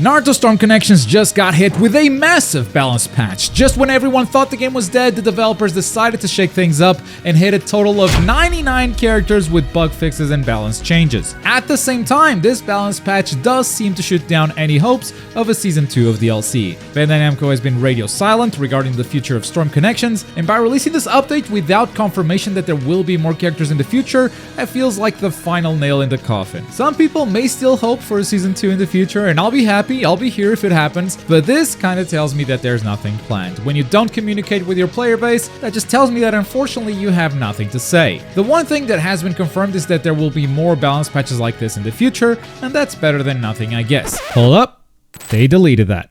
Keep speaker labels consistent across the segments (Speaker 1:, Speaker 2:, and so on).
Speaker 1: Naruto Storm Connections just got hit with a massive balance patch. Just when everyone thought the game was dead, the developers decided to shake things up and hit a total of 99 characters with bug fixes and balance changes. At the same time, this balance patch does seem to shoot down any hopes of a Season 2 of DLC. Bandai Namco has been radio silent regarding the future of Storm Connections, and by releasing this update without confirmation that there will be more characters in the future, it feels like the final nail in the coffin. Some people may still hope for a Season 2 in the future, and I'll be happy, I'll be here if it happens, but this kind of tells me that there's nothing planned. When you don't communicate with your player base, that just tells me that unfortunately you have nothing to say. The one thing that has been confirmed is that there will be more balance patches like this in the future, and that's better than nothing, I guess. Hold up, they deleted that.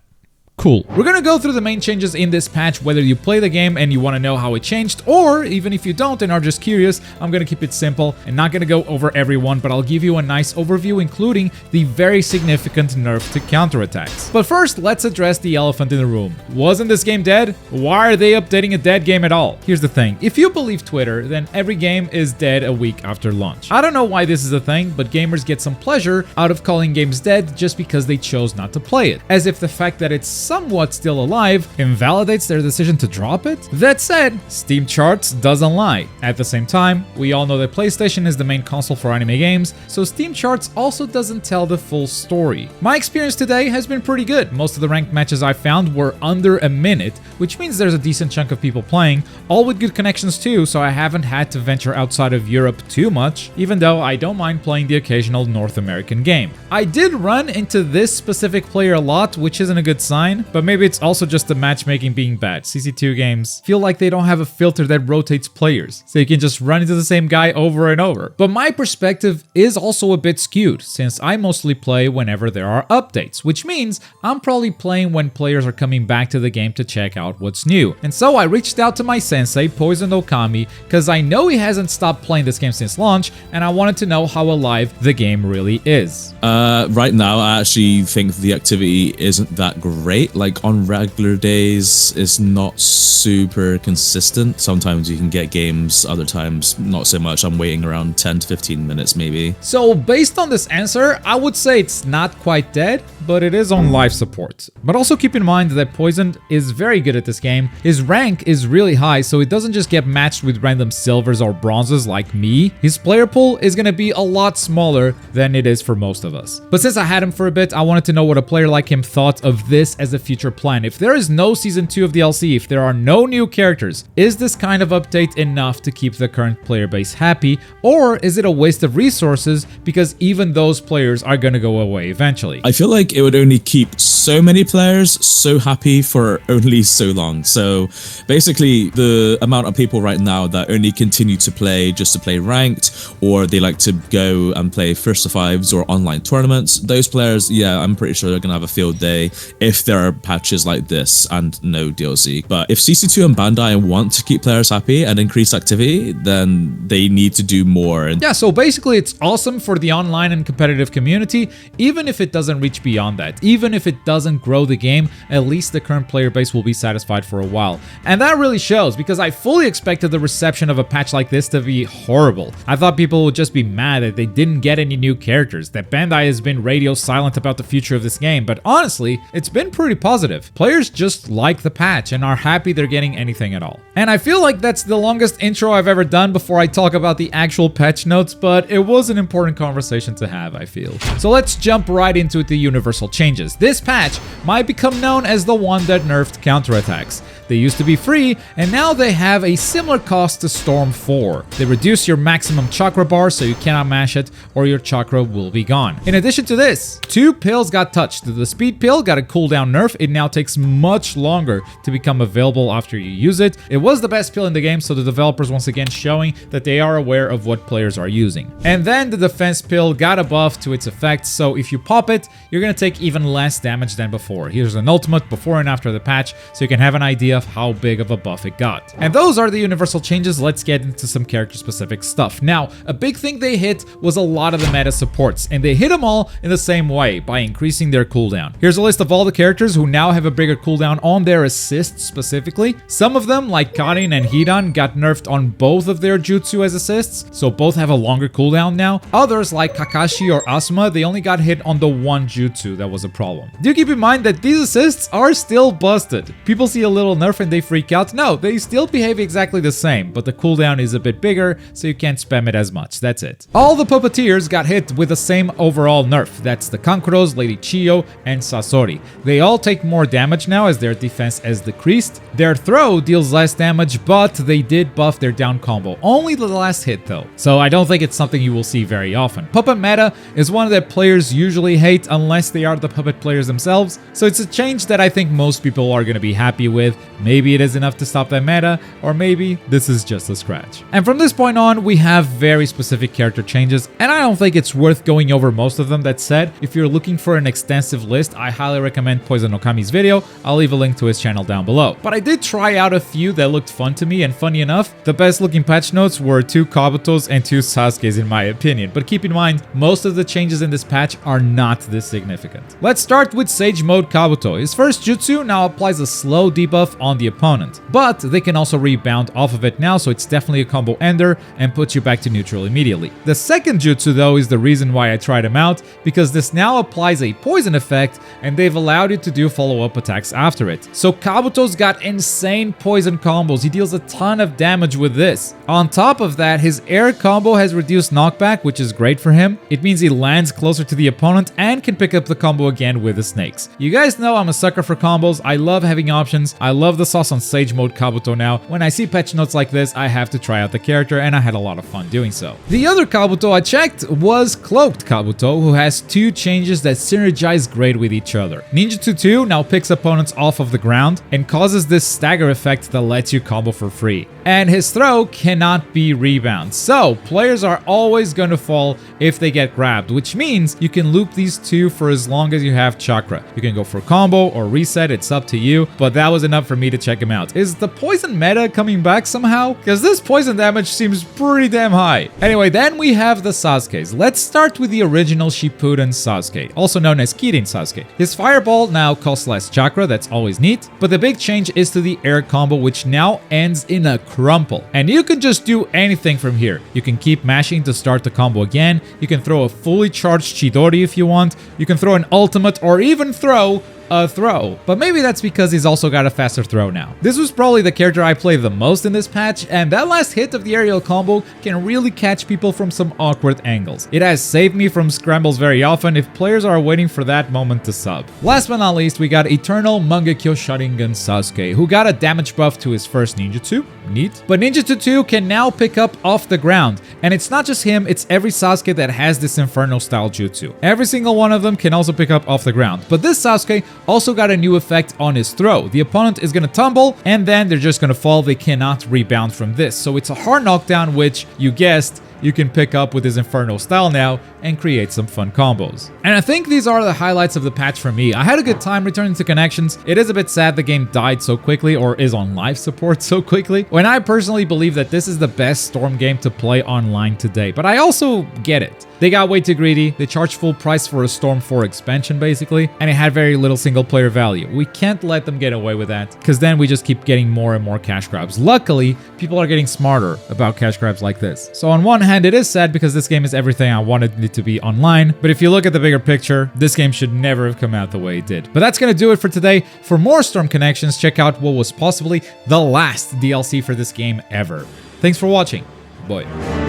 Speaker 1: Cool. We're gonna go through the main changes in this patch, whether you play the game and you want to know how it changed, or even if you don't and are just curious. I'm gonna keep it simple and not gonna go over everyone, but I'll give you a nice overview, including the very significant nerf to counterattacks. But first, let's address the elephant in the room. Wasn't this game dead? Why are they updating a dead game at all? Here's the thing. If you believe Twitter, then every game is dead a week after launch. I don't know why this is a thing, but gamers get some pleasure out of calling games dead just because they chose not to play it, as if the fact that it's somewhat still alive invalidates their decision to drop it? That said, Steam charts doesn't lie. At the same time, we all know that PlayStation is the main console for anime games, so Steam charts also doesn't tell the full story. My experience today has been pretty good. Most of the ranked matches I found were under a minute, which means there's a decent chunk of people playing, all with good connections too, so I haven't had to venture outside of Europe too much, even though I don't mind playing the occasional North American game. I did run into this specific player a lot, which isn't a good sign, but maybe it's also just the matchmaking being bad. CC2 games feel like they don't have a filter that rotates players, so you can just run into the same guy over and over. But my perspective is also a bit skewed, since I mostly play whenever there are updates, which means I'm probably playing when players are coming back to the game to check out what's new. And so I reached out to my sensei, Poisoned Okami, because I know he hasn't stopped playing this game since launch, and I wanted to know how alive the game really is.
Speaker 2: Right now, I actually think the activity isn't that great. Like on regular days, it's not super consistent. Sometimes you can get games, other times not so much. I'm waiting around 10 to 15 minutes maybe.
Speaker 1: So based on this answer, I would say it's not quite dead, but it is on life support. But also keep in mind that Poisoned is very good at this game. His rank is really high, so it doesn't just get matched with random silvers or bronzes like me. His player pool is gonna be a lot smaller than it is for most of us. But since I had him for a bit, I wanted to know what a player like him thought of this as a future plan. If there is no Season 2 of DLC, if there are no new characters, is this kind of update enough to keep the current player base happy, or is it a waste of resources because even those players are gonna go away eventually?
Speaker 2: I feel like it would only keep so many players so happy for only so long. So basically, the amount of people right now that only continue to play just to play ranked, or they like to go and play first to fives or online tournaments, those players, yeah, I'm pretty sure they're gonna have a field day if there are patches like this and no DLC. But if CC2 and Bandai want to keep players happy and increase activity, then they need to do more.
Speaker 1: Yeah, so basically it's awesome for the online and competitive community, even if it doesn't reach beyond that. Even if it doesn't grow the game, at least the current player base will be satisfied for a while. And that really shows, because I fully expected the reception of a patch like this to be horrible. I thought people would just be mad that they didn't get any new characters, that Bandai has been radio silent about the future of this game, but honestly, it's been pretty positive. Players just like the patch and are happy they're getting anything at all. And I feel like that's the longest intro I've ever done before I talk about the actual patch notes, but it was an important conversation to have, I feel. So let's jump right into the universal changes. This patch might become known as the one that nerfed counterattacks. They used to be free, and now they have a similar cost to Storm 4. They reduce your maximum chakra bar so you cannot mash it, or your chakra will be gone. In addition to this, 2 pills got touched. The speed pill got a cooldown nerf. It now takes much longer to become available after you use it. It was the best pill in the game, so the developers once again showing that they are aware of what players are using. And then the defense pill got a buff to its effects, so if you pop it, you're gonna take even less damage than before. Here's an ultimate before and after the patch, so you can have an idea of how big of a buff it got. And those are the universal changes. Let's get into some character specific stuff. Now, a big thing they hit was a lot of the meta supports, and they hit them all in the same way, by increasing their cooldown. Here's a list of all the characters characters who now have a bigger cooldown on their assists specifically. Some of them, like Karin and Hidan, got nerfed on both of their jutsu as assists, so both have a longer cooldown now. Others, like Kakashi or Asuma, they only got hit on the one jutsu that was a problem. Do keep in mind that these assists are still busted. People see a little nerf and they freak out. No, they still behave exactly the same, but the cooldown is a bit bigger, so you can't spam it as much. That's it. All the puppeteers got hit with the same overall nerf. That's the Kankuros, Lady Chiyo, and Sasori. They all take more damage now as their defense has decreased. Their throw deals less damage, but they did buff their down combo. Only the last hit though, so I don't think it's something you will see very often. Puppet meta is one that players usually hate unless they are the puppet players themselves, so it's a change that I think most people are going to be happy with. Maybe it is enough to stop that meta, or maybe this is just a scratch. And from this point on, we have very specific character changes, and I don't think it's worth going over most of them. That said, if you're looking for an extensive list, I highly recommend Poison Okami's video. I'll leave a link to his channel down below. But I did try out a few that looked fun to me, and funny enough, the best looking patch notes were 2 Kabutos and 2 Sasukes in my opinion. But keep in mind, most of the changes in this patch are not this significant. Let's start with Sage Mode Kabuto. His first jutsu now applies a slow debuff on the opponent, but they can also rebound off of it now, so it's definitely a combo ender and puts you back to neutral immediately. The second jutsu though is the reason why I tried him out, because this now applies a poison effect and they've allowed you to do follow-up attacks after it. So Kabuto's got insane poison combos. He deals a ton of damage with this. On top of that, his air combo has reduced knockback, which is great for him. It means he lands closer to the opponent and can pick up the combo again with the snakes. You guys know I'm a sucker for combos. I love having options. I love the sauce on Sage Mode Kabuto now. When I see patch notes like this, I have to try out the character, and I had a lot of fun doing so. The other Kabuto I checked was Cloaked Kabuto, who has 2 changes that synergize great with each other. Ninjutsu 2 now picks opponents off of the ground and causes this stagger effect that lets you combo for free. And his throw cannot be rebound, so players are always going to fall if they get grabbed, which means you can loop these 2 for as long as you have chakra. You can go for combo or reset, it's up to you, but that was enough for me to check him out. Is the poison meta coming back somehow? Because this poison damage seems pretty damn high. Anyway, then we have the Sasukes. Let's start with the original Shippuden Sasuke, also known as Kirin Sasuke. His fireball now costs less chakra, that's always neat, but the big change is to the air combo, which now ends in a crumple. And you can just do anything from here. You can keep mashing to start the combo again, you can throw a fully charged Chidori if you want, you can throw an ultimate, or even throw a throw. But maybe that's because he's also got a faster throw now. This was probably the character I played the most in this patch, and that last hit of the aerial combo can really catch people from some awkward angles. It has saved me from scrambles very often if players are waiting for that moment to sub. Last but not least, we got Eternal Mangekyo Sharingan Sasuke, who got a damage buff to his first ninjutsu. Neat. But Ninjutsu 2 can now pick up off the ground, and it's not just him, it's every Sasuke that has this Inferno style jutsu. Every single one of them can also pick up off the ground, but this Sasuke also got a new effect on his throw. The opponent is going to tumble, and then they're just going to fall. They cannot rebound from this, so it's a hard knockdown, which, you guessed, you can pick up with his Inferno style now and create some fun combos. And I think these are the highlights of the patch for me. I had a good time returning to Connections. It is a bit sad the game died so quickly, or is on live support so quickly, when I personally believe that this is the best Storm game to play online today. But I also get it. They got way too greedy, they charged full price for a Storm 4 expansion basically, and it had very little single player value. We can't let them get away with that, because then we just keep getting more and more cash grabs. Luckily, people are getting smarter about cash grabs like this. So on one hand, it is sad because this game is everything I wanted it to be online, but if you look at the bigger picture, this game should never have come out the way it did. But that's gonna do it for today. For more Storm Connections, check out what was possibly the last DLC for this game ever. Thanks for watching. Bye.